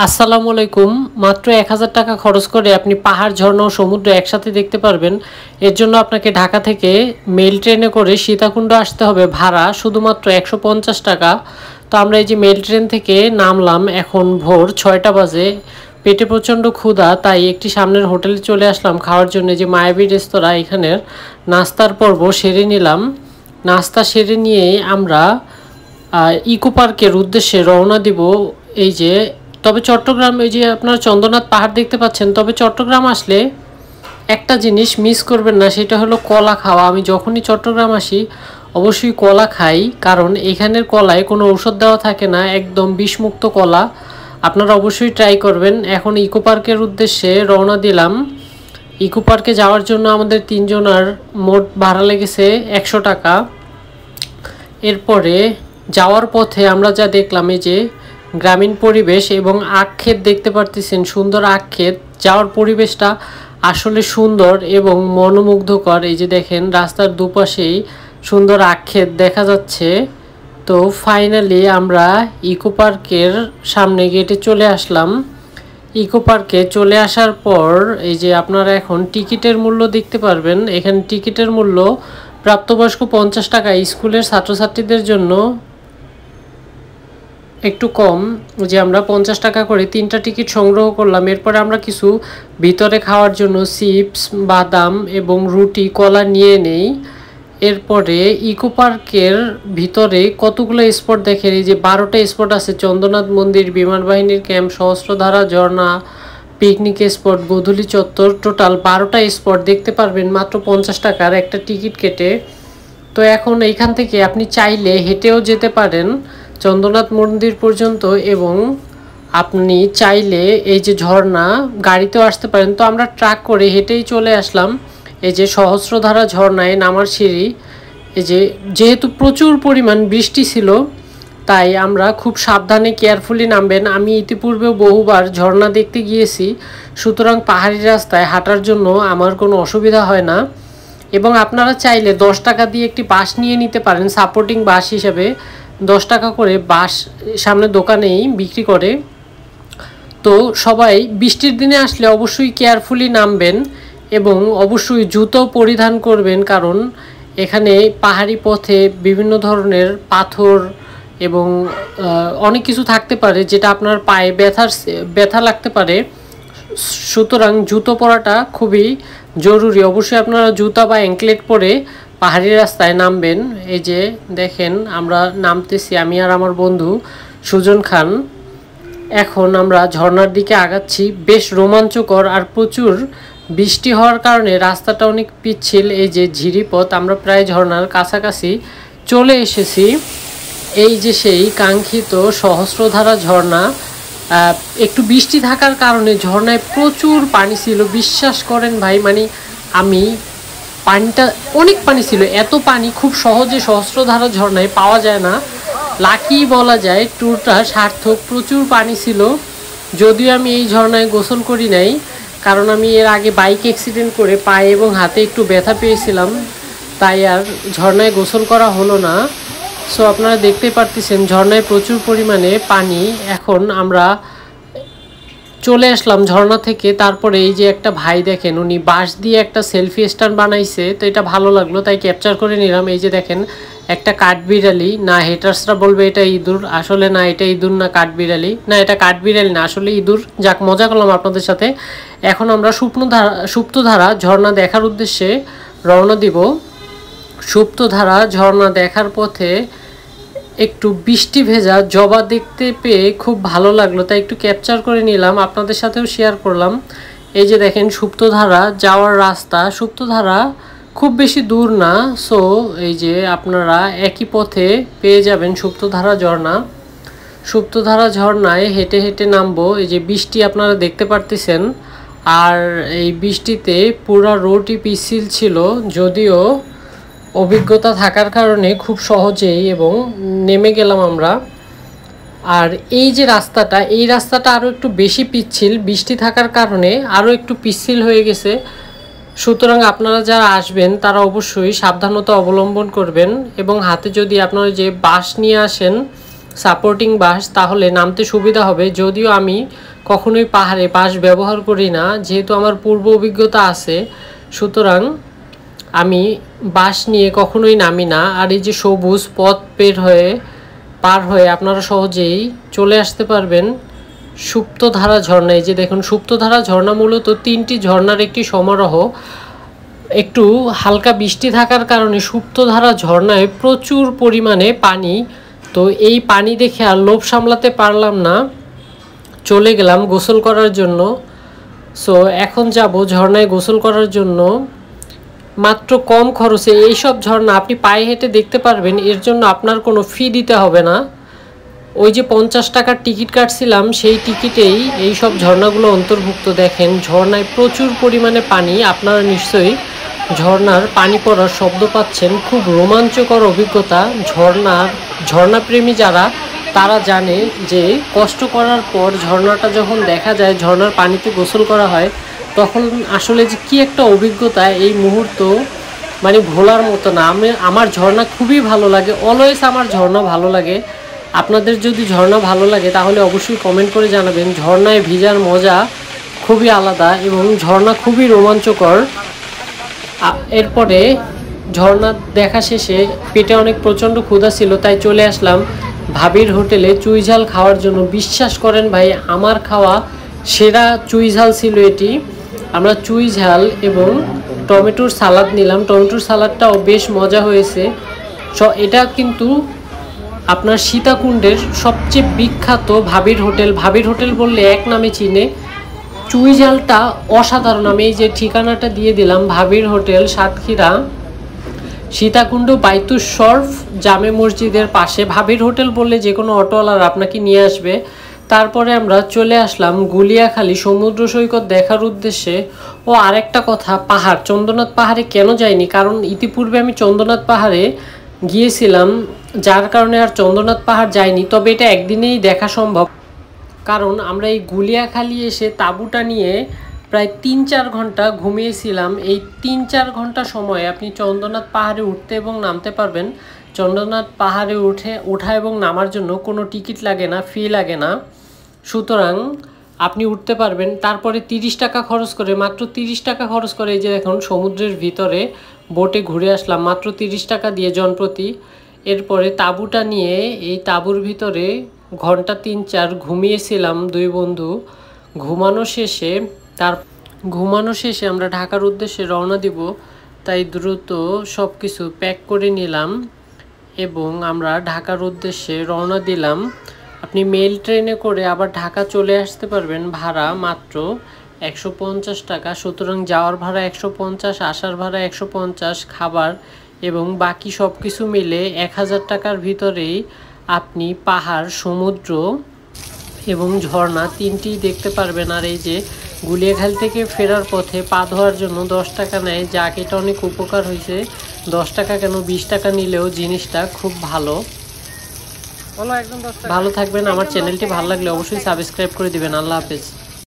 আসসালামু আলাইকুম। মাত্র ১,০০০ টাকা খরচ করে আপনি পাহাড়, ঝর্ণা ও সমুদ্র একসাথে দেখতে পারবেন। এর জন্য আপনাকে ঢাকা থেকে মেল ট্রেনে করে সীতাকুণ্ড আসতে হবে, ভাড়া শুধুমাত্র ১৫০ টাকা। তো আমরা এই যে মেল ট্রেন থেকে নামলাম, এখন ভোর ৬টা বাজে। পেটে প্রচণ্ড ক্ষুধা, তাই একটি সামনের হোটেলে চলে আসলাম খাওয়ার জন্য। যে মায়াবী রেস্তোরাঁ, এখানের নাস্তার পর্ব সেরে নিলাম। নাস্তা সেরে নিয়েই আমরা ইকো পার্কের উদ্দেশ্যে রওনা দিব। এই যে তবে চট্টগ্রাম, এই যে আপনারা চন্দ্রনাথ পাহাড় দেখতে পাচ্ছেন, তবে চট্টগ্রাম আসলে একটা জিনিস মিস করবেন না, সেটা হলো কলা খাওয়া। আমি যখনই চট্টগ্রাম আসি অবশ্যই কলা খাই, কারণ এখানের কলায় কোনো ঔষধ দেওয়া থাকে না, একদম বিষমুক্ত কলা। আপনারা অবশ্যই ট্রাই করবেন। এখন ইকো পার্কের উদ্দেশ্যে রওনা দিলাম। ইকো পার্কে যাওয়ার জন্য আমাদের তিনজনের মোট ভাড়া লেগেছে ১০০ টাকা। এরপরে যাওয়ার পথে আমরা যা দেখলাম, এই যে গ্রামীণ পরিবেশ এবং আখ ক্ষেত দেখতে পারতেছেন, সুন্দর আখ ক্ষেত। যাওয়ার পরিবেশটা আসলে সুন্দর এবং মনোমুগ্ধকর। এই যে দেখেন রাস্তার দুপাশেই সুন্দর আখ ক্ষেত দেখা যাচ্ছে। তো ফাইনালি আমরা ইকো পার্কের সামনে গেটে চলে আসলাম। ইকো পার্কে চলে আসার পর এই যে আপনারা এখন টিকিটের মূল্য দেখতে পারবেন। এখানে টিকিটের মূল্য প্রাপ্তবয়স্ক ৫০ টাকা, স্কুলের ছাত্রছাত্রীদের জন্য একটু কম। যে আমরা ৫০ টাকা করে ৩টা টিকিট সংগ্রহ করলাম। এরপরে আমরা কিছু ভিতরে খাওয়ার জন্য চিপস, বাদাম এবং রুটি, কলা নিয়ে নেই। এরপরে ইকো পার্কের ভিতরে কতগুলো স্পট দেখেন, এই যে ১২টা স্পট আছে। চন্দ্রনাথ মন্দির, বিমান বাহিনীর ক্যাম্প, সহস্রধারা ঝর্ণা, পিকনিক স্পট, গোধূলি চত্বর, টোটাল ১২টা স্পট দেখতে পারবেন মাত্র ৫০ টাকার একটা টিকিট কেটে। তো এখন এইখান থেকে আপনি চাইলে হেঁটেও যেতে পারেন চন্দ্রনাথ মন্দির পর্যন্ত, এবং আপনি চাইলে এই যে ঝর্ণা গাড়িতেও আসতে পারেন। তো আমরা ট্রাক করে হেঁটেই চলে আসলাম এই যে সহস্রধারা ঝর্ণায় নামার সিঁড়ি। এই যে যেহেতু প্রচুর পরিমাণ বৃষ্টি ছিল, তাই আমরা খুব সাবধানে কেয়ারফুলি নামবেন। আমি ইতিপূর্বেও বহুবার ঝর্ণা দেখতে গিয়েছি, সুতরাং পাহাড়ি রাস্তায় হাঁটার জন্য আমার কোনো অসুবিধা হয় না। এবং আপনারা চাইলে ১০ টাকা দিয়ে একটি বাস নিয়ে নিতে পারেন, সাপোর্টিং বাস হিসেবে ১০ টাকা করে বাস সামনে দোকানেই বিক্রি করে। তো সবাই বৃষ্টির দিনে আসলে অবশ্যই কেয়ারফুলি নামবেন এবং অবশ্যই জুতো পরিধান করবেন, কারণ এখানে পাহাড়ি পথে বিভিন্ন ধরনের পাথর এবং অনেক কিছু থাকতে পারে, যেটা আপনার পায়ে ব্যথা লাগতে পারে। সুতরাং জুতো পরাটা খুবই জরুরি। অবশ্যই আপনারা জুতা বা অ্যাঙ্কলেট পরে পাহাড়ি রাস্তায় নামবেন। এই যে দেখেন আমরা নামতেছি, আমি আর আমার বন্ধু সুজন খান। এখন আমরা ঝর্ণার দিকে আগাচ্ছি। বেশ রোমাঞ্চকর, আর প্রচুর বৃষ্টি হওয়ার কারণে রাস্তাটা অনেক পিচ্ছিল। এই যে ঝিরিপথ, আমরা প্রায় ঝর্ণার কাছাকাছি চলে এসেছি। এই যে সেই কাঙ্ক্ষিত সহস্রধারা ঝর্ণা। একটু বৃষ্টি থাকার কারণে ঝর্ণায় প্রচুর পানি ছিল, বিশ্বাস করেন ভাই, মানে আমি পানিটা অনেক পানি ছিল। এত পানি খুব সহজে সহস্রধারা ঝর্ণায় পাওয়া যায় না, লাকি বলা যায়। ট্যুরটা সার্থক, প্রচুর পানি ছিল। যদিও আমি এই ঝর্ণায় গোসল করি নাই, কারণ আমি এর আগে বাইক অ্যাক্সিডেন্ট করে পায়ে এবং হাতে একটু ব্যথা পেয়েছিলাম, তাই আর ঝর্ণায় গোসল করা হলো না। সো আপনারা দেখতে পারতেছেন ঝর্ণায় প্রচুর পরিমাণে পানি। এখন আমরা চলে আসলাম ঝর্ণা থেকে। তারপরে এই যে একটা ভাই দেখেন, উনি বাঁশ দিয়ে একটা সেলফি স্ট্যান্ড বানাইছে, তো এটা ভালো লাগলো তাই ক্যাপচার করে নিলাম। এই যে দেখেন একটা কাঠবিড়ালি, না হেটার্সরা বলবে এটা ইঁদুর, আসলে না এটা ইঁদুর না কাঠবিড়ালি, না এটা কাঠবিড়ালি না, আসলে ইঁদুর। যাক, মজা করলাম আপনাদের সাথে। এখন আমরা সুপ্তধারা ঝর্ণা দেখার উদ্দেশ্যে রওনা দিব। সুপ্তধারা ঝর্ণা দেখার পথে একটু বৃষ্টি ভেজা জবা দেখতে পেয়ে খুব ভালো লাগলো, তাই একটু ক্যাপচার করে নিলাম, আপনাদের সাথেও শেয়ার করলাম। এই যে দেখেন সুপ্তধারা যাওয়ার রাস্তা। সুপ্তধারা খুব বেশি দূর না, সো এই যে আপনারা একই পথে পেয়ে যাবেন সুপ্তধারা ঝর্ণা। সুপ্তধারা ঝর্ণায় হেঁটে হেঁটে নামবো। এই যে বৃষ্টি আপনারা দেখতে পারতেছেন, আর এই বৃষ্টিতে পুরা রোডই পিচ্ছিল ছিল, যদিও অভিজ্ঞতা থাকার কারণে খুব সহজেই এবং নেমে গেলাম আমরা। আর এই যে রাস্তাটা, এই রাস্তাটা আরও একটু বেশি পিচ্ছিল, বৃষ্টি থাকার কারণে আরও একটু পিচ্ছিল হয়ে গেছে। সুতরাং আপনারা যারা আসবেন তারা অবশ্যই সাবধানতা অবলম্বন করবেন, এবং হাতে যদি আপনারা যে বাঁশ নিয়ে আসেন সাপোর্টিং বাঁশ, তাহলে নামতে সুবিধা হবে। যদিও আমি কখনোই পাহাড়ে বাঁশ ব্যবহার করি না, যেহেতু আমার পূর্ব অভিজ্ঞতা আছে, সুতরাং আমি বাঁশ নিয়ে কখনোই নামি না। আর এই যে সবুজ পথ পার হয়ে আপনারা সহজেই চলে আসতে পারবেন সুপ্তধারা ঝর্ণা। এই যে দেখুন, সুপ্তধারা ঝর্ণা মূলত 3টি ঝর্ণার একটি সমারোহ। একটু হালকা বৃষ্টি থাকার কারণে সুপ্তধারা ঝর্ণায় প্রচুর পরিমাণে পানি। তো এই পানি দেখে আর লোভ সামলাতে পারলাম না, চলে গেলাম গোসল করার জন্য। সো এখন যাব ঝর্ণায় গোসল করার জন্য। মাত্র কম খরচে এইসব ঝর্ণা আপনি পায়ে হেঁটে দেখতে পারবেন, এর জন্য আপনার কোনো ফি দিতে হবে না। ওই যে 50 টাকার টিকিট কাটছিলাম, সেই টিকিটেই এই সব ঝর্ণাগুলো অন্তর্ভুক্ত। দেখেন ঝর্ণায় প্রচুর পরিমাণে পানি, আপনারা নিশ্চয়ই ঝর্ণার পানি পড়ার শব্দ পাচ্ছেন। খুব রোমাঞ্চকর অভিজ্ঞতা। ঝর্ণাপ্রেমী যারা, তারা জানে যে কষ্ট করার পর ঝর্ণাটা যখন দেখা যায়, ঝর্ণার পানিতে গোসল করা হয়, তখন আসলে যে কী একটা অভিজ্ঞতা, এই মুহূর্ত মানে ভোলার মতো না। আমার ঝর্ণা খুবই ভালো লাগে, অলওয়েজ আমার ঝর্ণা ভালো লাগে। আপনাদের যদি ঝর্ণা ভালো লাগে তাহলে অবশ্যই কমেন্ট করে জানাবেন। ঝর্ণায় ভিজার মজা খুবই আলাদা এবং ঝর্ণা খুবই রোমাঞ্চকর। এরপরে ঝর্ণা দেখা শেষে পেটে অনেক প্রচণ্ড ক্ষুধা ছিল, তাই চলে আসলাম ভাবির হোটেলে চুই ঝাল খাওয়ার জন্য। বিশ্বাস করেন ভাই, আমার খাওয়া সেরা চুই ঝাল ছিল এটি। আমরা চুই ঝাল এবং টমেটোর সালাদ নিলাম। টমেটোর সালাদটাও বেশ মজা হয়েছে। এটা কিন্তু আপনার সীতাকুণ্ডের সবচেয়ে বিখ্যাত ভাবির হোটেল। ভাবির হোটেল বললে এক নামে চিনে। চুই ঝালটা অসাধারণ। আমি এই যে ঠিকানাটা দিয়ে দিলাম, ভাবির হোটেল, সাতক্ষীরা, সীতাকুণ্ড বাইতুস শরফ জামে মসজিদের পাশে। ভাবির হোটেল বললে যে কোনো অটোওয়ালার আপনাকে নিয়ে আসবে। তারপরে আমরা চলে আসলাম গুলিয়াখালী সমুদ্র সৈকত দেখার উদ্দেশ্যে। ও আরেকটা কথা, পাহাড়, চন্দ্রনাথ পাহাড়ে কেন যাইনি, কারণ ইতিপূর্বে আমি চন্দ্রনাথ পাহাড়ে গিয়েছিলাম, যার কারণে আর চন্দ্রনাথ পাহাড় যাইনি। তবে এটা একদিনেই দেখা সম্ভব, কারণ আমরা এই গুলিয়াখালী এসে তাঁবুটা নিয়ে প্রায় 3-4 ঘন্টা ঘুমিয়েছিলাম। এই 3-4 ঘন্টা সময় আপনি চন্দ্রনাথ পাহাড়ে উঠতে এবং নামতে পারবেন। চন্দ্রনাথ পাহাড়ে ওঠা এবং নামার জন্য কোনো টিকিট লাগে না, ফি লাগে না, সুতরাং আপনি উঠতে পারবেন। তারপরে 30 টাকা খরচ করে, মাত্র 30 টাকা খরচ করে এই যে এখন সমুদ্রের ভিতরে বোটে ঘুরে আসলাম মাত্র 30 টাকা দিয়ে জনপ্রতি। এরপরে তাঁবুটা নিয়ে এই তাঁবুর ভিতরে ঘন্টা 3-4 ঘুমিয়েছিলাম 2 বন্ধু। ঘুমানো শেষে আমরা ঢাকার উদ্দেশ্যে রওনা দিব, তাই দ্রুত সব কিছু প্যাক করে নিলাম এবং আমরা ঢাকার উদ্দেশ্যে রওনা দিলাম। আপনি মেল ট্রেনে করে আবার ঢাকা চলে আসতে পারবেন, ভাড়া মাত্র 150 টাকা। সুতরাং যাওয়ার ভাড়া 150, আসার ভাড়া 150, খাবার এবং বাকি সব কিছু মিলে 1000 টাকার ভিতরেই আপনি পাহাড়, সমুদ্র এবং ঝর্ণা 3টি দেখতে পারবেন। আর এই যে গুলিয়াখালী থেকে ফেরার পথে পা ধোয়ার জন্য 10 টাকা নেয়, যাক এটা অনেক উপকার হয়েছে। 10 টাকা কেন, 20 টাকা নিলেও জিনিসটা খুব ভালো। ভালো থাকবেন। আমার চ্যানেলটি ভালো লাগলে অবশ্যই সাবস্ক্রাইব করে দিবেন। আল্লাহ হাফেজ।